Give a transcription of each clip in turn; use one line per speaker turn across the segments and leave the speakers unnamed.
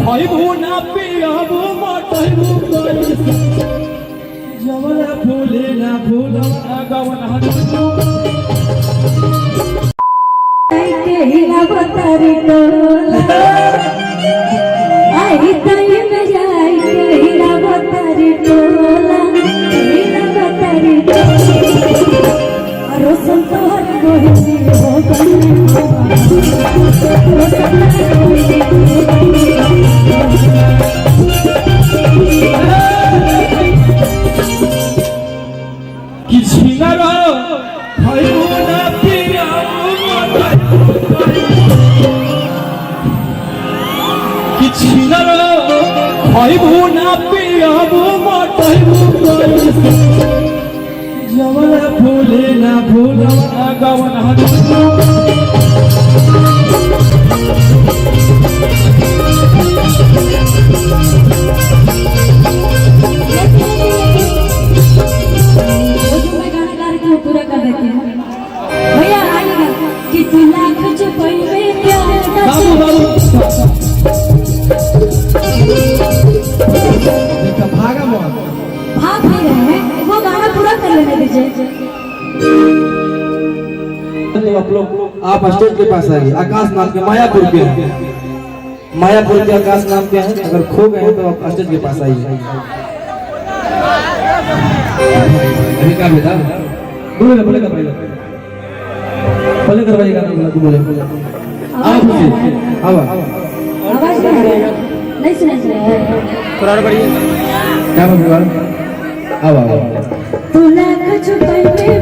खइबू ना पियबू मटइबू कइसे जवन फूले ना फूलवा गवन हटू
के हीरा बतारी टोला आई तई में जाई के हीरा बतारी टोला हीरा बतारी और संतोर कोई हो
किछि ना रो खइबू ना पियबू किछि ना रो खइबू ना पियबू मटइबू कइसे जवन फूले ना फूलवा गवन हटू
पूरा कर देती हूँ भैया आइएगा कि तू लाख छुपाई में प्यार
भागा
भाग नहीं रहे हैं वो गाना पूरा कर लेने दीजिए।
तो आप स्टेज के पास आइए। आकाश नाम के मायापुर के आकाश नाम के हैं। अगर खो गए हैं तो आप स्टेज के पास आइए। अभी क्या बेटा बोले करवाइएगा बोले आप
आवाज नहीं सुनाई
क्या भगवान
तू लाख छुपाई में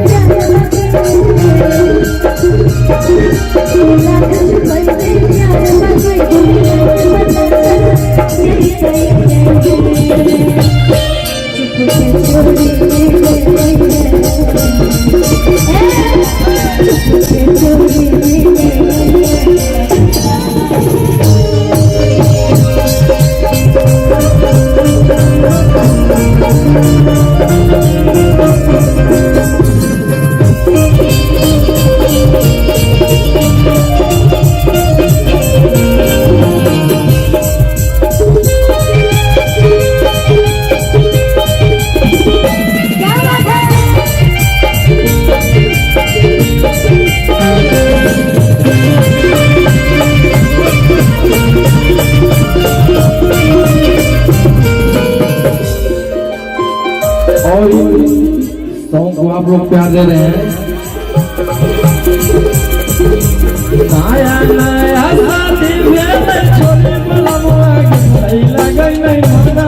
और सॉन्ग को आप लोग प्यार दे रहे हैं।
नया नया शादी में छोरे बलमुआ गई लगई नहीं मरना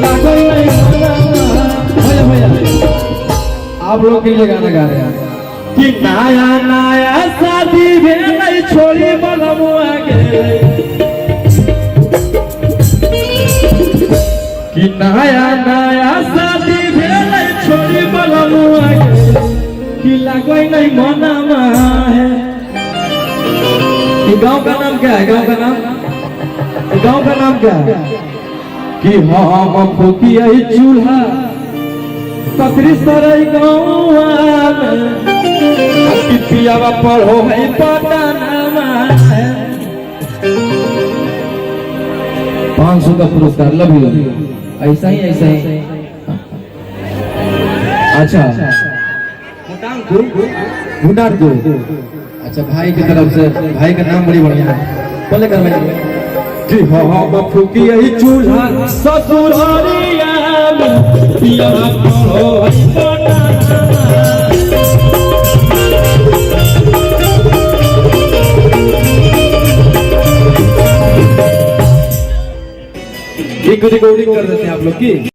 लगई नहीं मरना
भैया आप लोग के लिए गाना गा रहे हैं
कि नया नया शादी में छोरे बलमुआ गई कि नया नया शादी भेल छोरी बलमुआ कि लगई नहीं मनमा है।
गांव का नाम क्या है? गांव का नाम क्या है?
कि हम फूकिया चूल्हा पकड़ी सरई गाँव कि पियावा पढ़ो है पटनामा है।
500 का पुरस्कार लव यू। ऐसा ही अच्छा भूटान को अच्छा भाई की तरफ से भाई का नाम बड़ी बढ़िया है। बोले करवाइए
कि हम फूकी यही चूल्हा ससुरारिया में पियावा पढ़ो है पटनामा।
एक रिकॉर्डिंग कर देते हैं आप लोग की।